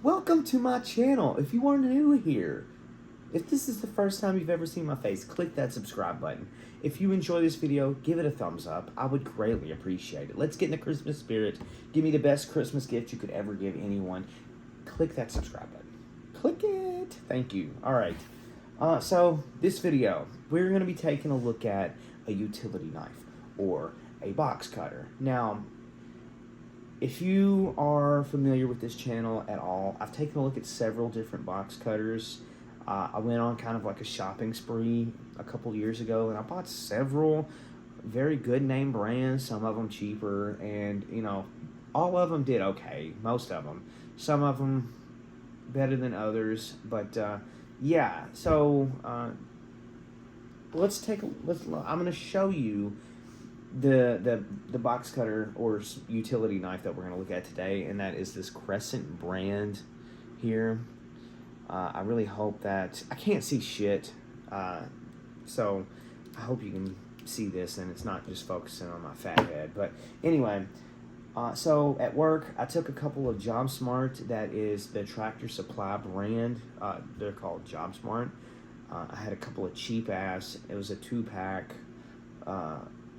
Welcome to my channel. If you are new here, if this is the first time you've ever seen my face, click that subscribe button. If you enjoy this video, give it a thumbs up. I would greatly appreciate it. Let's get in the Christmas spirit. Give me the best Christmas gift you could ever give anyone. Click that subscribe button. Click it. Thank you. All right. So this video, we're going to be taking a look at a utility knife or a box cutter. Now, if you are familiar with this channel at all, I've taken a look at several different box cutters. I went on kind of like a shopping spree a couple years ago, and I bought several very good name brands, some of them cheaper, and, you know, all of them did okay, most of them. Some of them better than others, but, yeah, so, I'm going to show you the box cutter or utility knife that we're going to look at today, and that is this Crescent brand here. I really hope that I can't see shit, so I hope you can see this and it's not just focusing on my fat head. But anyway, so at work I took a couple of JobSmart. That is the Tractor Supply brand. They're called JobSmart. I had a couple of cheap ass. It was a 2-pack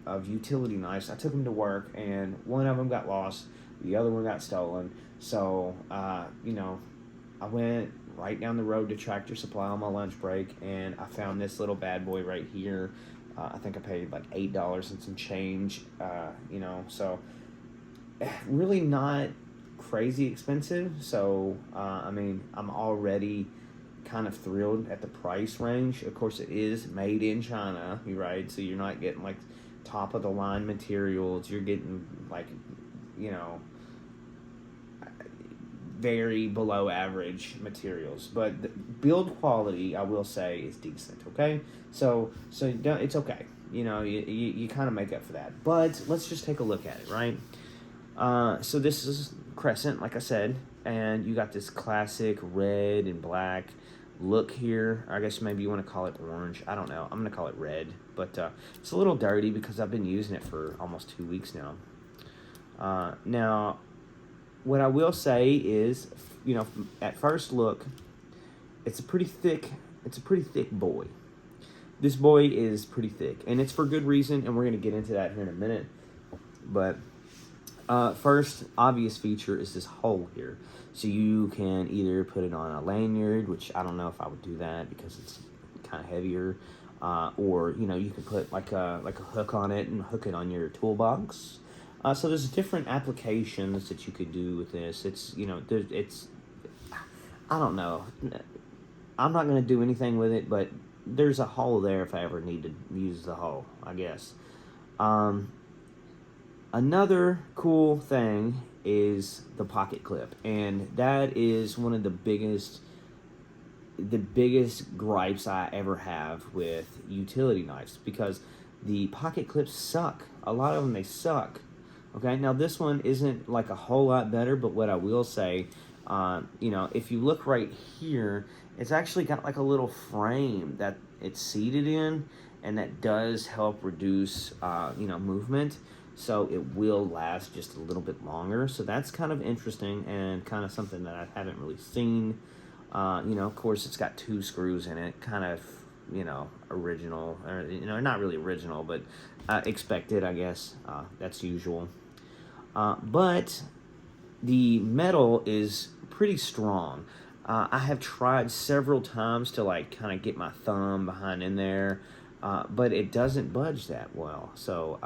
of utility knives. I took them to work, and one of them got lost, the other one got stolen. So, you know, I went right down the road to Tractor Supply on my lunch break, and I found this little bad boy right here. I think I paid like $8 and some change, you know, so really not crazy expensive. So, I mean, I'm already kind of thrilled at the price range. Of course, it is made in China, right? So you're not getting like top of the line materials. You're getting like, you know, very below average materials, but the build quality, I will say, is decent. Okay, so it's okay. You know, you kind of make up for that. But let's just take a look at it, right? So this is Crescent, like I said, and you got this classic red and black look here. I guess maybe you want to call it orange. I don't know. I'm gonna call it red, but it's a little dirty because I've been using it for almost 2 weeks now. Now, what I will say is, you know, at first look, it's a pretty thick boy. This boy is pretty thick, and it's for good reason, and we're going to get into that here in a minute. But first obvious feature is this hole here. So you can either put it on a lanyard, which I don't know if I would do that because it's kind of heavier, or, you know, you could put like a hook on it and hook it on your toolbox. So there's different applications that you could do with this. It's, you know, I don't know. I'm not going to do anything with it, but there's a hole there if I ever need to use the hole, I guess. Another cool thing is the pocket clip, and that is one of the biggest gripes I ever have with utility knives, because the pocket clips suck. A lot of them, they suck. Okay, now this one isn't like a whole lot better, but what I will say, you know, if you look right here, it's actually got like a little frame that it's seated in, and that does help reduce, you know, movement, so it will last just a little bit longer. So that's kind of interesting and kind of something that I haven't really seen. You know, of course, it's got 2 screws in it, kind of, you know, original, or, you know, not really original, but expected, I guess. That's usual. But the metal is pretty strong. I have tried several times to like kind of get my thumb behind in there, but it doesn't budge that well. So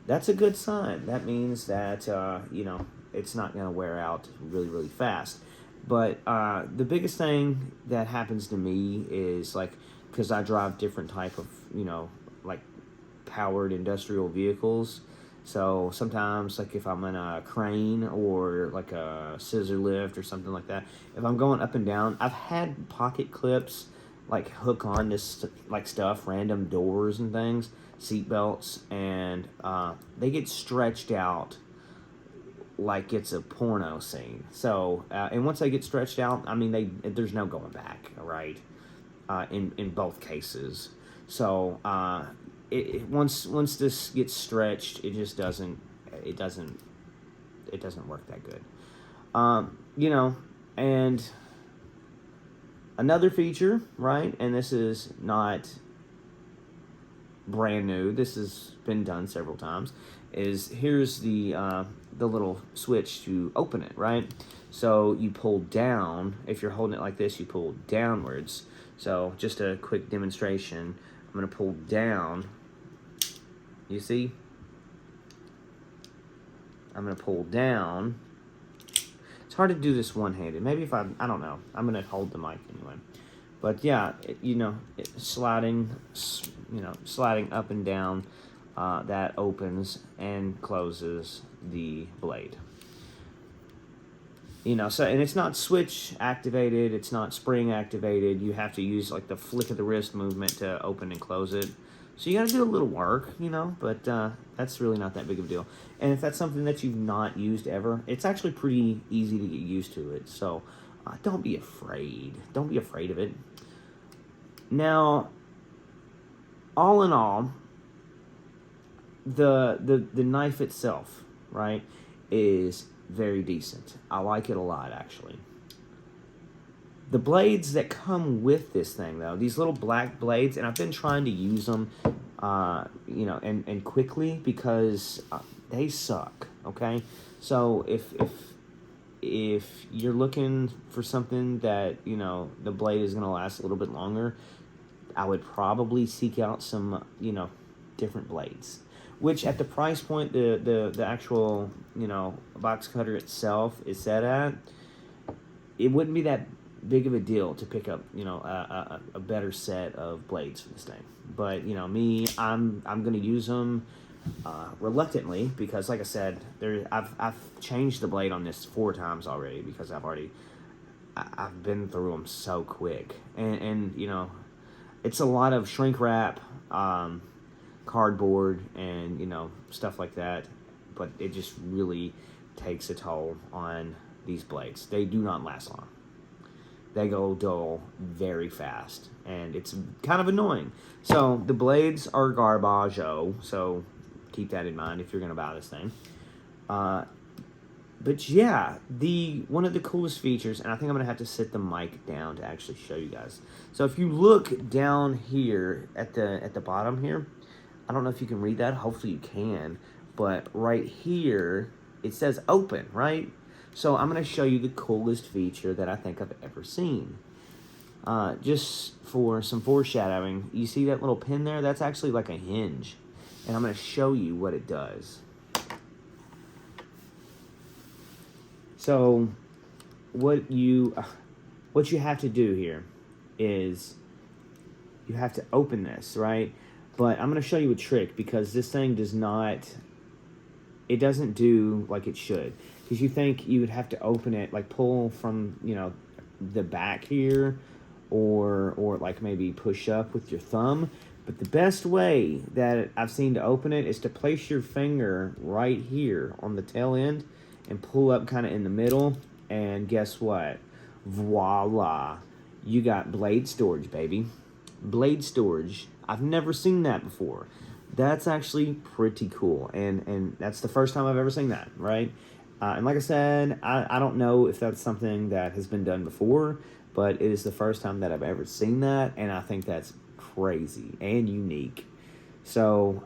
that's a good sign. That means that, you know, it's not going to wear out really, really fast. But the biggest thing that happens to me is, like, because I drive different type of, you know, like powered industrial vehicles. So sometimes, like if I'm in a crane or like a scissor lift or something like that, if I'm going up and down, I've had pocket clips like hook on this like stuff, random doors and things, seat belts, and they get stretched out like it's a porno scene. So, and once they get stretched out, I mean, there's no going back, right? In both cases. So, once this gets stretched, it just doesn't work that good. You know, and another feature, right? And this is not brand new. This has been done several times. Is here's the little switch to open it, right? So you pull down. If you're holding it like this, you pull downwards. So just a quick demonstration. I'm gonna pull down. You see? I'm gonna pull down. It's hard to do this one-handed. Maybe if I don't know. I'm gonna hold the mic anyway. But yeah, sliding up and down, that opens and closes the blade. So, and it's not switch activated, it's not spring activated. You have to use like the flick of the wrist movement to open and close it. So you got to do a little work, but that's really not that big of a deal. And if that's something that you've not used ever, it's actually pretty easy to get used to it. So don't be afraid. Don't be afraid of it. Now, all in all, the knife itself, right, is very decent. I like it a lot, actually. The blades that come with this thing, though, these little black blades, and I've been trying to use them, and quickly because they suck. Okay, so if you're looking for something that the blade is going to last a little bit longer, I would probably seek out some different blades. Which at the price point the actual box cutter itself is set at, it wouldn't be that big of a deal to pick up a better set of blades for this thing. But me, I'm gonna use them reluctantly because, like I said, I've changed the blade on this 4 times already because I've been through them so quick, and it's a lot of shrink wrap, cardboard, and stuff like that, but it just really takes a toll on these blades. They do not last long. They go dull very fast, and it's kind of annoying. So the blades are garbage, so keep that in mind if you're going to buy this thing. But yeah, one of the coolest features, and I think I'm going to have to sit the mic down to actually show you guys. So if you look down here at the bottom here, I don't know if you can read that. Hopefully you can. But right here, it says open, right? So I'm going to show you the coolest feature that I think I've ever seen. Just for some foreshadowing, you see that little pin there? That's actually like a hinge. And I'm going to show you what it does. So what you have to do here is you have to open this, right? But I'm going to show you a trick because this thing it doesn't do like it should. Because you think you would have to open it, like pull from, the back here, or like maybe push up with your thumb. But the best way that I've seen to open it is to place your finger right here on the tail end and pull up kind of in the middle. And guess what? Voila. You got blade storage, baby. Blade storage. I've never seen that before. That's actually pretty cool. And that's the first time I've ever seen that, right? And like I said, I don't know if that's something that has been done before, but it is the first time that I've ever seen that, and I think that's crazy and unique. So,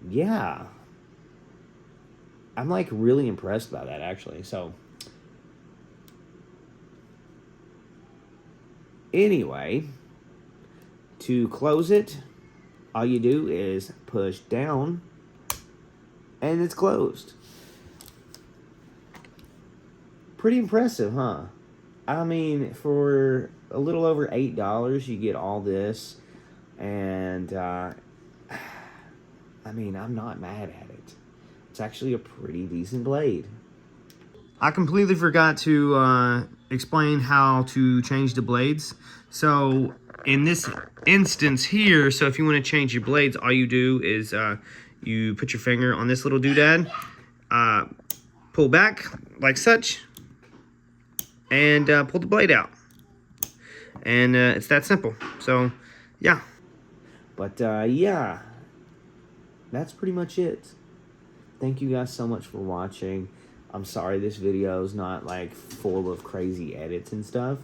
yeah. I'm, like, really impressed by that, actually. So, anyway, to close it, all you do is push down, and it's closed. Pretty impressive, huh? I mean, for a little over $8, you get all this, and I mean, I'm not mad at it. It's actually a pretty decent blade. I completely forgot to explain how to change the blades. So in this instance here, so if you want to change your blades, all you do is you put your finger on this little doodad, pull back like such, and pull the blade out. And it's that simple. So, yeah. But, yeah. That's pretty much it. Thank you guys so much for watching. I'm sorry this video is not like full of crazy edits and stuff,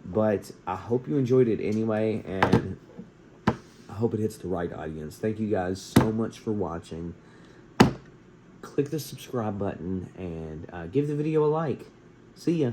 but I hope you enjoyed it anyway, and I hope it hits the right audience. Thank you guys so much for watching. Click the subscribe button and give the video a like. See ya.